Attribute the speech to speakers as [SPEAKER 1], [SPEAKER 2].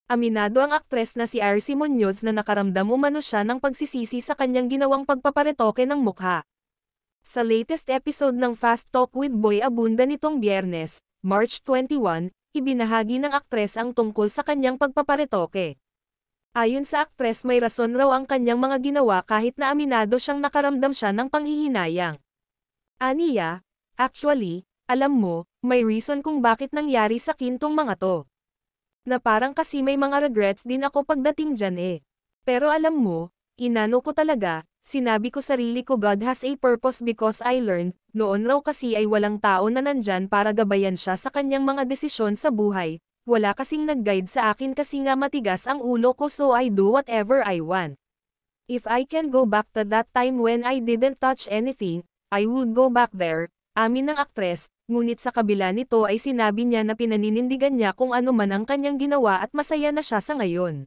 [SPEAKER 1] Aminado ang aktres na si RC Muñoz na nakaramdam umano siya ng pagsisisi sa kanyang ginawang pagpaparetoke ng mukha. Sa latest episode ng Fast Talk with Boy Abunda nitong Biyernes, March 21, ibinahagi ng aktres ang tungkol sa kanyang pagpaparetoke. Ayon sa aktres, may rason raw ang kanyang mga ginawa kahit na aminado siyang nakaramdam siya ng panghihinayang. Aniya, actually, alam mo, may reason kung bakit nangyari sa kintong mga to. Na parang kasi may mga regrets din ako pagdating dyan eh. Pero alam mo, inano ko talaga, sinabi ko sarili ko God has a purpose because I learned, noon raw kasi ay walang tao na nandyan para gabayan siya sa kanyang mga desisyon sa buhay, wala kasing nag-guide sa akin kasi nga matigas ang ulo ko so I do whatever I want. If I can go back to that time when I didn't touch anything, I would go back there, amin ng aktres. Ngunit sa kabila nito ay sinabi niya na pinaninindigan niya kung ano man ang kanyang ginawa at masaya na siya sa ngayon.